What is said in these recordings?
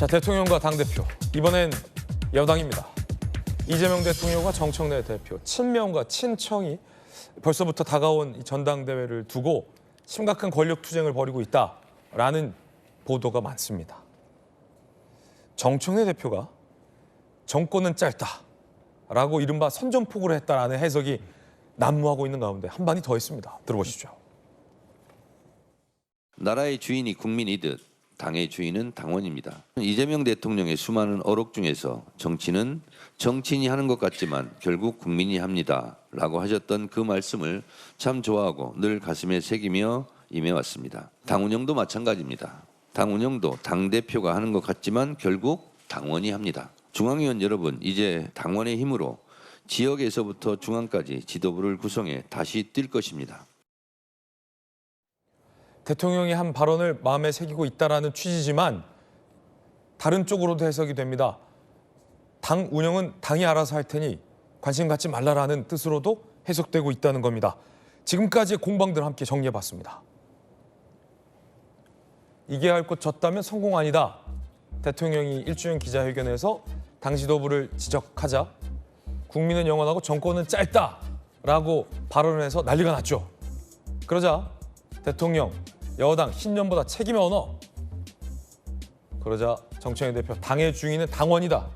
자, 대통령과 당대표. 이번엔 여당입니다. 이재명 대통령과 정청래 대표, 친명과 친청이 벌써부터 다가온 이 전당대회를 두고 심각한 권력 투쟁을 벌이고 있다라는 보도가 많습니다. 정청래 대표가 정권은 짧다라고 이른바 선전포고를 했다라는 해석이 난무하고 있는 가운데 한마디 더 했습니다. 들어보시죠. 나라의 주인이 국민이듯 당의 주인은 당원입니다. 이재명 대통령의 수많은 어록 중에서 정치는 정치인이 하는 것 같지만 결국 국민이 합니다 라고 하셨던 그 말씀을 참 좋아하고 늘 가슴에 새기며 임해왔습니다. 당 운영도 마찬가지입니다. 당 운영도 당대표가 하는 것 같지만 결국 당원이 합니다. 중앙위원 여러분, 이제 당원의 힘으로 지역에서부터 중앙까지 지도부를 구성해 다시 뛸 것입니다. 대통령이 한 발언을 마음에 새기고 있다라는 취지지만 다른 쪽으로도 해석이 됩니다. 당 운영은 당이 알아서 할 테니 관심 갖지 말라라는 뜻으로도 해석되고 있다는 겁니다. 지금까지의 공방들 함께 정리해봤습니다. 이겨야 할 것 졌다면 성공 아니다. 대통령이 1주년 기자회견에서 당 지도부를 지적하자 국민은 영원하고 정권은 짧다라고 발언을 해서 난리가 났죠. 그러자 대통령, 여당, 신년보다 책임의 언어. 그러자 정청래 대표, 당의 주인은 당원이다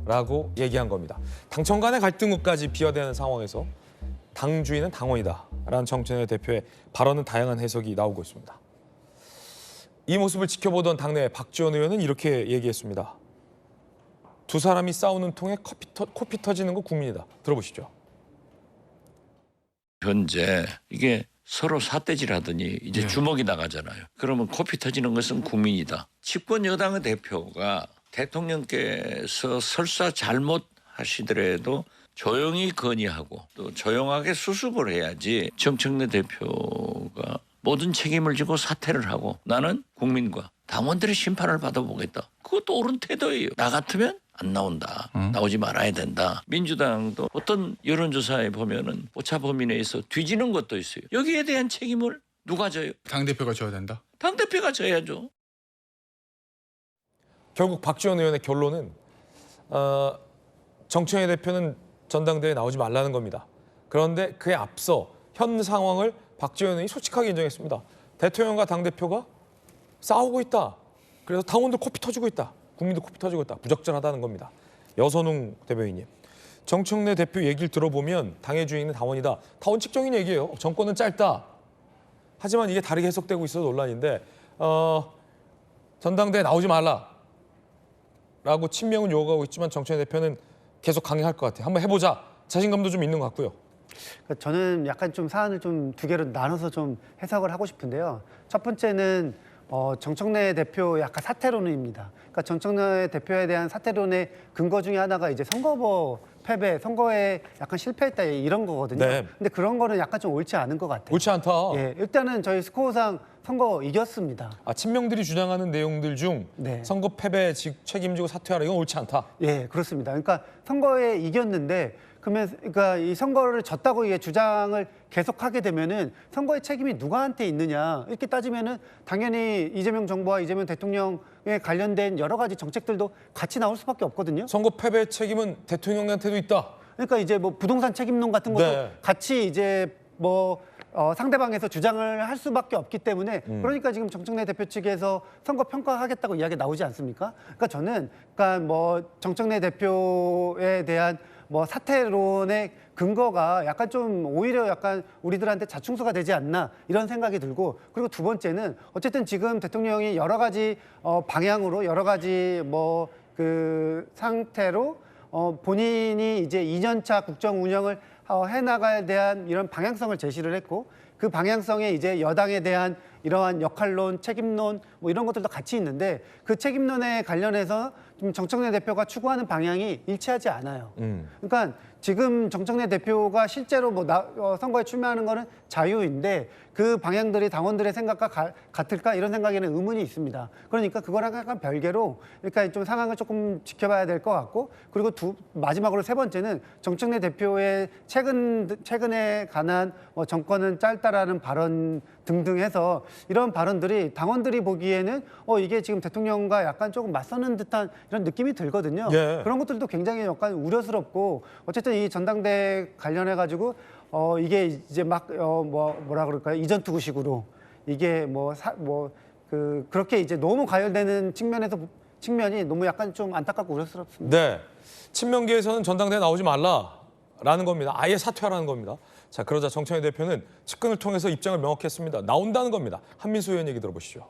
라고 얘기한 겁니다. 당청 간의 갈등까지 비화되는 상황에서 당 주인은 당원이다 라는 정청래 대표의 발언은 다양한 해석이 나오고 있습니다. 이 모습을 지켜보던 당내 박지원 의원은 이렇게 얘기했습니다. 두 사람이 싸우는 통에 코피 터지는 거 국민이다. 들어보시죠. 현재 이게 서로 삿대질하더니 이제 주먹이 나가잖아요. 그러면 코피 터지는 것은 국민이다. 집권 여당의 대표가 대통령께서 설사 잘못하시더라도 조용히 건의하고 또 조용하게 수습을 해야지 정청래 대표가 모든 책임을 지고 사퇴를 하고 나는 국민과 당원들의 심판을 받아보겠다. 그것도 옳은 태도예요. 나 같으면 안 나온다. 나오지 말아야 된다. 민주당도 어떤 여론조사에 보면은 오차 범위 내에서 뒤지는 것도 있어요. 여기에 대한 책임을 누가 져요? 당대표가 져야 된다? 당대표가 져야죠. 결국 박지원 의원의 결론은 정청래 대표는 전당대회에 나오지 말라는 겁니다. 그런데 그에 앞서 현 상황을 박지원 의원이 솔직하게 인정했습니다. 대통령과 당대표가 싸우고 있다. 그래서 당원들 코피 터지고 있다. 국민도 코피 터지고 있다. 부적절하다는 겁니다. 여선웅 대변인님. 정청래 대표 얘기를 들어보면 당의 주인은 당원이다. 다 원칙적인 얘기예요. 정권은 짧다. 하지만 이게 다르게 해석되고 있어서 논란인데 전당대회 나오지 말라라고 친명은 요구하고 있지만 정청래 대표는 계속 강행할 것 같아요. 한번 해보자. 자신감도 좀 있는 것 같고요. 저는 약간 좀 사안을 좀 두 개로 나눠서 좀 해석을 하고 싶은데요. 첫 번째는 정청래 대표 약간 사퇴론입니다. 그러니까 정청래 대표에 대한 사퇴론의 근거 중에 하나가 이제 선거법 패배, 선거에 약간 실패했다 이런 거거든요. 네. 근데 그런 거는 약간 좀 옳지 않은 것 같아요. 옳지 않다. 예, 일단은 저희 스코어상 선거 이겼습니다. 친명들이 주장하는 내용들 중 네. 선거 패배 책임지고 사퇴하라 이건 옳지 않다. 예, 그렇습니다. 그러니까 선거에 이겼는데 그러니까 이 선거를 졌다고 이게 주장을 계속하게 되면은 선거의 책임이 누구한테 있느냐 이렇게 따지면은 당연히 이재명 정부와 이재명 대통령에 관련된 여러 가지 정책들도 같이 나올 수밖에 없거든요. 선거 패배 책임은 대통령한테도 있다. 그러니까 이제 뭐 부동산 책임론 같은 것도 네. 같이 이제 뭐 상대방에서 주장을 할 수밖에 없기 때문에 그러니까 지금 정청래 대표 측에서 선거 평가하겠다고 이야기 나오지 않습니까? 그러니까 저는 뭐 정청래 대표에 대한 뭐 사퇴론의 근거가 약간 좀 오히려 약간 우리들한테 자충수가 되지 않나 이런 생각이 들고 그리고 두 번째는 어쨌든 지금 대통령이 여러 가지 방향으로 여러 가지 뭐 그 상태로 본인이 이제 2년차 국정 운영을 해나가야 대한 이런 방향성을 제시를 했고 그 방향성에 이제 여당에 대한 이러한 역할론, 책임론 뭐 이런 것들도 같이 있는데 그 책임론에 관련해서 좀 정청래 대표가 추구하는 방향이 일치하지 않아요. 그러니까 지금 정청래 대표가 실제로 뭐 선거에 출마하는 거는 자유인데 그 방향들이 당원들의 생각과 같을까 이런 생각에는 의문이 있습니다. 그러니까 그거랑 약간 별개로 그러니까 좀 상황을 조금 지켜봐야 될 것 같고 그리고 마지막으로 세 번째는 정청래 대표의 최근에 관한 정권은 짧다라는 발언 등등 해서 이런 발언들이 당원들이 보기에는 이게 지금 대통령과 약간 조금 맞서는 듯한 이런 느낌이 들거든요. 예. 그런 것들도 굉장히 약간 우려스럽고 어쨌든 이 전당대 관련해 가지고 이게 이제 막 뭐라 그럴까요? 이전 투구식으로 이게 그렇게 이제 너무 과열되는 측면이 너무 약간 좀 안타깝고 우려스럽습니다. 네. 친명계에서는 전당대회 나오지 말라라는 겁니다. 아예 사퇴하라는 겁니다. 자, 그러자 정청래 대표는 측근을 통해서 입장을 명확히 했습니다. 나온다는 겁니다. 한민수 의원 얘기 들어보시죠.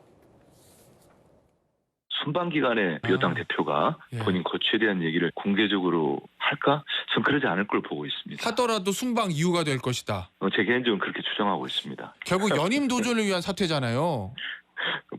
순방 기간에 여당 대표가 본인 거취에 대한 얘기를 공개적으로 할까? 전 그러지 않을 걸 보고 있습니다. 하더라도 순방 이유가 될 것이다. 제 개인적으로 그렇게 추정하고 있습니다. 결국 연임 도전을 위한 사퇴잖아요.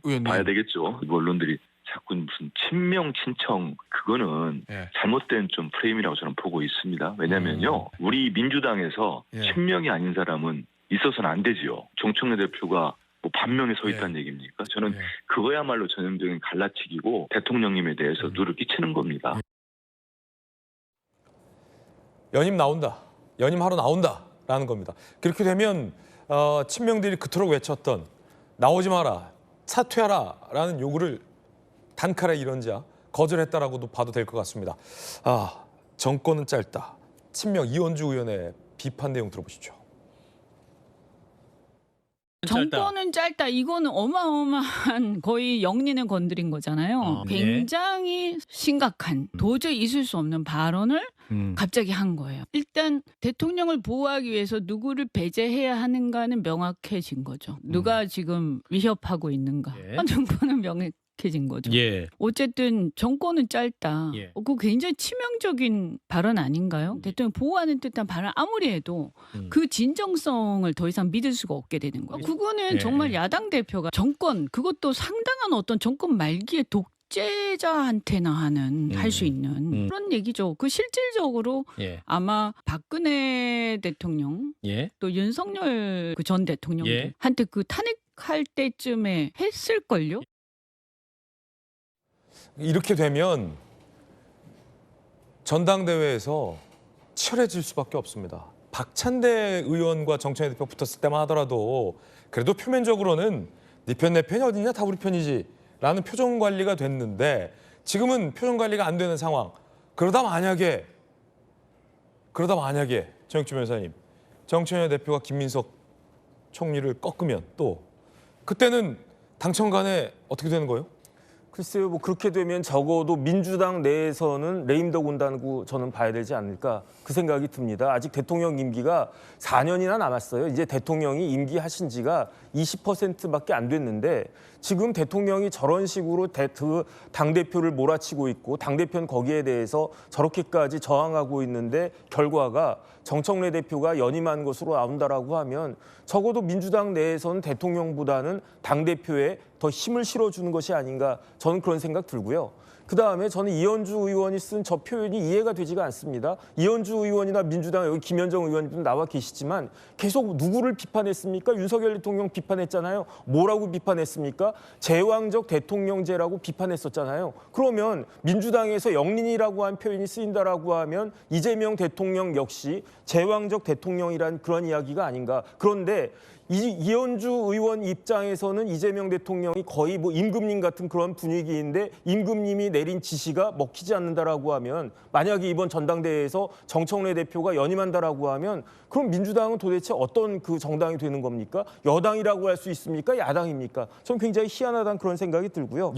의원님. 봐야 되겠죠. 언론들이 자꾸 무슨 친명 친청 그거는 예. 잘못된 좀 프레임이라고 저는 보고 있습니다. 왜냐면요. 우리 민주당에서 예. 친명이 아닌 사람은 있어서는 안 되지요. 정청래 대표가 뭐 반명에 서 있다는 얘기입니까? 저는 예. 그거야말로 전형적인 갈라치기고 대통령님에 대해서 누를 끼치는 겁니다. 연임 나온다. 연임하러 나온다라는 겁니다. 그렇게 되면 친명들이 그토록 외쳤던 나오지 마라, 사퇴하라라는 요구를 단칼에 이런자 거절했다라고도 봐도 될 것 같습니다. 정권은 짧다. 친명 이원주 의원의 비판 내용 들어보시죠. 정권은 짧다. 이거는 어마어마한 거의 영린을 건드린 거잖아요. 굉장히 심각한 도저히 있을 수 없는 발언을 갑자기 한 거예요. 일단 대통령을 보호하기 위해서 누구를 배제해야 하는가는 명확해진 거죠. 누가 지금 위협하고 있는가. 정권은 명확해진 거죠. 어쨌든 정권은 짧다. 그거 굉장히 치명적인 발언 아닌가요? 대통령 보호하는 듯한 발언 아무리 해도 그 진정성을 더 이상 믿을 수가 없게 되는 거예요. 그거는 정말 야당 대표가 정권 그것도 상당한 어떤 정권 말기의 독재자한테나 하는 할 수 있는 그런 얘기죠. 그 실질적으로 아마 박근혜 대통령 또 윤석열 그 전 대통령한테 그 탄핵할 때쯤에 했을걸요. 이렇게 되면 전당대회에서 치열해질 수밖에 없습니다. 박찬대 의원과 정청래 대표 붙었을 때만 하더라도 그래도 표면적으로는 네 편 내 편이 어디냐 다 우리 편이지 라는 표정 관리가 됐는데 지금은 표정 관리가 안 되는 상황. 그러다 만약에 정익주 변호사님 정청래 대표가 김민석 총리를 꺾으면 또 그때는 당청 간에 어떻게 되는 거예요? 글쎄요, 뭐 그렇게 되면 적어도 민주당 내에서는 레임덕 온다고 저는 봐야 되지 않을까 그 생각이 듭니다. 아직 대통령 임기가 4년이나 남았어요. 이제 대통령이 임기하신 지가 20%밖에 안 됐는데 지금 대통령이 저런 식으로 당대표를 몰아치고 있고 당대표는 거기에 대해서 저렇게까지 저항하고 있는데 결과가 정청래 대표가 연임한 것으로 나온다라고 하면 적어도 민주당 내에서는 대통령보다는 당대표에 더 힘을 실어주는 것이 아닌가 저는 그런 생각 들고요. 그다음에 저는 이현주 의원이 쓴 저 표현이 이해가 되지가 않습니다. 이현주 의원이나 민주당 여기 김현정 의원님도 나와 계시지만 계속 누구를 비판했습니까? 윤석열 대통령 비판했잖아요. 뭐라고 비판했습니까? 제왕적 대통령제라고 비판했었잖아요. 그러면 민주당에서 영린이라고 한 표현이 쓰인다라고 하면 이재명 대통령 역시 제왕적 대통령이란 그런 이야기가 아닌가. 그런데 이현주 의원 입장에서는 이재명 대통령이 거의 뭐 임금님 같은 그런 분위기인데 임금님이 내린 지시가 먹히지 않는다라고 하면 만약에 이번 전당대회에서 정청래 대표가 연임한다라고 하면 그럼 민주당은 도대체 어떤 그 정당이 되는 겁니까? 여당이라고 할 수 있습니까? 야당입니까? 저는 굉장히 희한하다는 그런 생각이 들고요.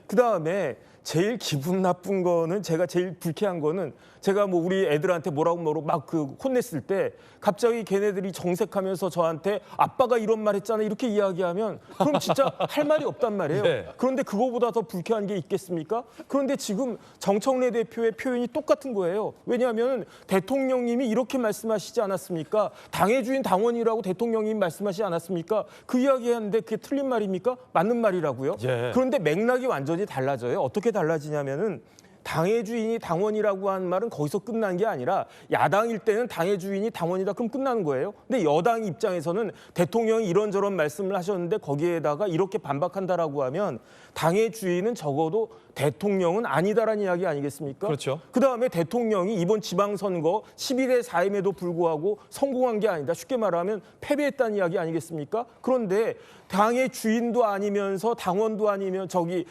그다음에 제일 기분 나쁜 거는 제가 제일 불쾌한 거는 제가 뭐 우리 애들한테 뭐라고 막 그 혼냈을 때 갑자기 걔네들이 정색하면서 저한테 아빠가 이런 말 했잖아 이렇게 이야기하면 그럼 진짜 할 말이 없단 말이에요. 그런데 그거보다 더 불쾌한 게 있겠습니까? 그런데 지금 정청래 대표의 표현이 똑같은 거예요. 왜냐하면 대통령님이 이렇게 말씀하시지 않았습니까? 당의 주인 당원이라고 대통령님이 말씀하시지 않았습니까? 그 이야기하는데 그게 틀린 말입니까? 맞는 말이라고요. 그런데 맥락이 완전히 달라져요. 어떻게 달라지냐면은 당의 주인이 당원이라고 하는 말은 거기서 끝난 게 아니라 야당일 때는 당의 주인이 당원이다 그럼 끝나는 거예요. 근데 여당 입장에서는 대통령이 이런저런 말씀을 하셨는데 거기에다가 이렇게 반박한다라고 하면 당의 주인은 적어도 대통령은 아니다라는 이야기 아니겠습니까? 그렇죠. 그다음에 대통령이 이번 지방선거 11대 4임에도 불구하고 성공한 게 아니다. 쉽게 말하면 패배했다는 이야기 아니겠습니까? 그런데 당의 주인도 아니면서 당원도 아니면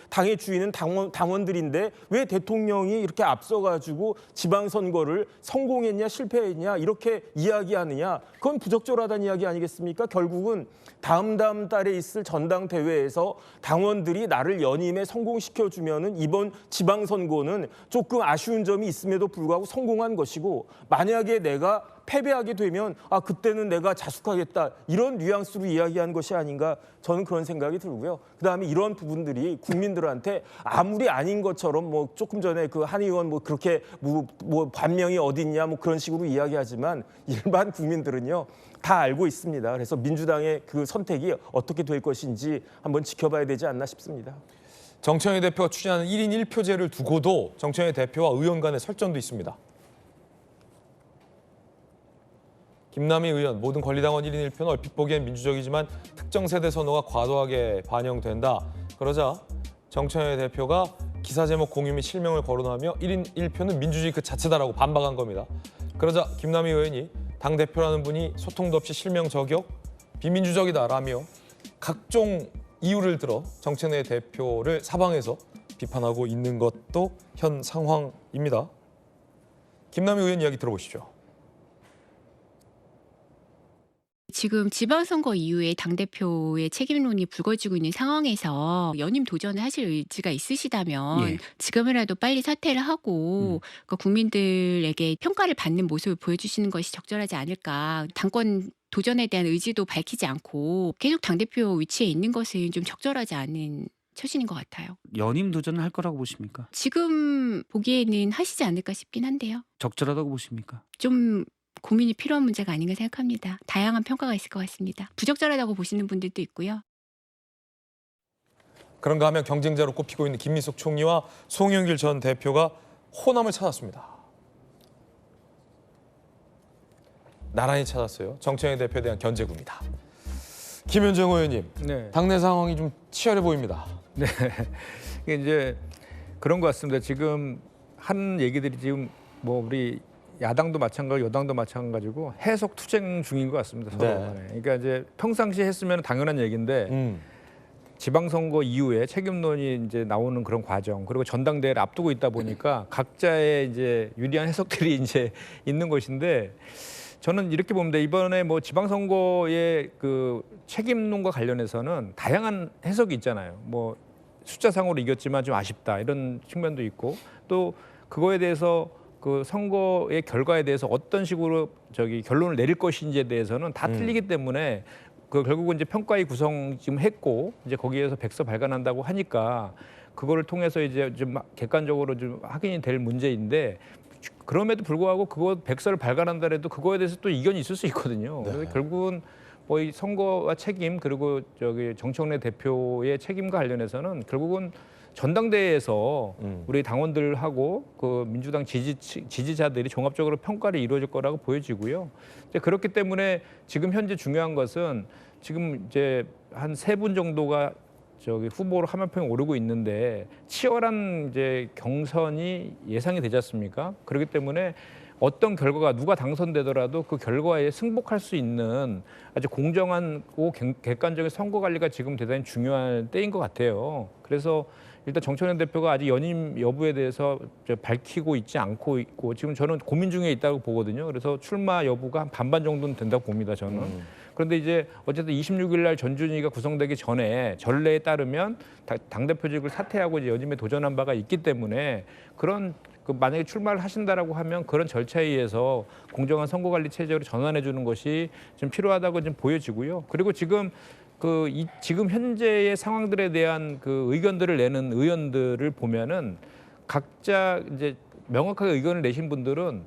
당의 주인은 당원들인데 왜 대통령이 이렇게 앞서가지고 지방선거를 성공했냐 실패했냐 이렇게 이야기하느냐. 그건 부적절하다는 이야기 아니겠습니까? 결국은 다음 달에 있을 전당대회에서 당원들이 나를 연임에 성공시켜주면은 이번 지방선거는 조금 아쉬운 점이 있음에도 불구하고 성공한 것이고 만약에 내가 패배하게 되면 그때는 내가 자숙하겠다 이런 뉘앙스로 이야기한 것이 아닌가 저는 그런 생각이 들고요. 그다음에 이런 부분들이 국민들한테 아무리 아닌 것처럼 뭐 조금 전에 그 한 의원 뭐 그렇게 뭐 반명이 어딨냐 뭐 그런 식으로 이야기하지만 일반 국민들은요 다 알고 있습니다. 그래서 민주당의 그 선택이 어떻게 될 것인지 한번 지켜봐야 되지 않나 싶습니다. 정청래 대표가 추진하는 1인 1표제를 두고도 정청래 대표와 의원 간의 설전도 있습니다. 김남희 의원, 모든 권리당원 1인 1표는 얼핏 보기엔 민주적이지만 특정 세대 선호가 과도하게 반영된다. 그러자 정청래 대표가 기사 제목 공유 및 실명을 거론하며 1인 1표는 민주주의 그 자체다라고 반박한 겁니다. 그러자 김남희 의원이 당대표라는 분이 소통도 없이 실명 저격, 비민주적이다라며 각종 이유를 들어 정청래 대표를 사방에서 비판하고 있는 것도 현 상황입니다. 김남희 의원 이야기 들어보시죠. 지금 지방선거 이후에 당대표의 책임론이 불거지고 있는 상황에서 연임 도전을 하실 의지가 있으시다면 지금이라도 빨리 사퇴를 하고 국민들에게 평가를 받는 모습을 보여주시는 것이 적절하지 않을까. 당권 도전에 대한 의지도 밝히지 않고 계속 당대표 위치에 있는 것은 좀 적절하지 않은 처신인 것 같아요. 연임 도전을 할 거라고 보십니까? 지금 보기에는 하시지 않을까 싶긴 한데요. 적절하다고 보십니까? 좀 고민이 필요한 문제가 아닌가 생각합니다. 다양한 평가가 있을 것 같습니다. 부적절하다고 보시는 분들도 있고요. 그런가 하면 경쟁자로 꼽히고 있는 김민석 총리와 송영길 전 대표가 호남을 찾았습니다. 나란히 찾았어요. 정청래 대표에 대한 견제구입니다. 김현정 의원님, 네. 당내 상황이 좀 치열해 보입니다. 네, 이게 이제 그런 것 같습니다. 지금 한 얘기들이 지금 뭐 우리 야당도 마찬가지고 여당도 마찬가지고 해석 투쟁 중인 것 같습니다. 서로 간에. 그러니까 이제 평상시에 했으면 당연한 얘기인데 지방선거 이후에 책임론이 이제 나오는 그런 과정 그리고 전당대회를 앞두고 있다 보니까 각자의 이제 유리한 해석들이 이제 있는 것인데 저는 이렇게 봅니다. 이번에 뭐 지방선거의 그 책임론과 관련해서는 다양한 해석이 있잖아요. 뭐 숫자상으로 이겼지만 좀 아쉽다 이런 측면도 있고 또 그거에 대해서 그 선거의 결과에 대해서 어떤 식으로 결론을 내릴 것인지에 대해서는 다 틀리기 때문에 그 결국은 이제 평가위 구성 지금 했고 이제 거기에서 백서 발간한다고 하니까 그거를 통해서 이제 좀 객관적으로 좀 확인이 될 문제인데 그럼에도 불구하고 그거 백서를 발간한다 해도 그거에 대해서 또 이견이 있을 수 있거든요. 그래서 결국은 뭐 이 선거와 책임 그리고 정청래 대표의 책임과 관련해서는 결국은 전당대회에서 우리 당원들하고 그 민주당 지지자들이 종합적으로 평가를 이루어질 거라고 보여지고요. 이제 그렇기 때문에 지금 현재 중요한 것은 지금 이제 한 3분 정도가 후보로 화면평에 오르고 있는데 치열한 이제 경선이 예상이 되지 않습니까? 그렇기 때문에 어떤 결과가 누가 당선되더라도 그 결과에 승복할 수 있는 아주 공정하고 객관적인 선거 관리가 지금 대단히 중요한 때인 것 같아요. 그래서 일단 정청래 대표가 아직 연임 여부에 대해서 밝히고 있지 않고 있고 지금 저는 고민 중에 있다고 보거든요. 그래서 출마 여부가 한 반반 정도는 된다고 봅니다. 저는. 그런데 이제 어쨌든 26일 날 전준위가 구성되기 전에 전례에 따르면 당대표직을 사퇴하고 이제 연임에 도전한 바가 있기 때문에 그런 만약에 출마를 하신다라고 하면 그런 절차에 의해서 공정한 선거관리 체제로 전환해 주는 것이 좀 필요하다고 좀 보여지고요. 그리고 지금 지금 현재의 상황들에 대한 그 의견들을 내는 의원들을 보면은 각자 이제 명확하게 의견을 내신 분들은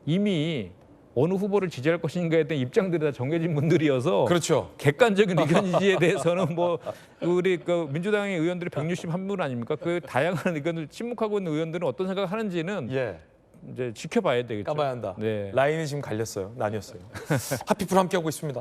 이미 어느 후보를 지지할 것인가에 대한 입장들이 다 정해진 분들이어서 그렇죠. 객관적인 의견인지에 대해서는 뭐 우리 그 민주당의 의원들이 161분 아닙니까? 그 다양한 의견을 침묵하고 있는 의원들은 어떤 생각을 하는지는 예. 이제 지켜봐야 되겠죠. 까봐야 한다. 네. 라인이 지금 갈렸어요. 나뉘었어요. 하피풀 함께하고 있습니다.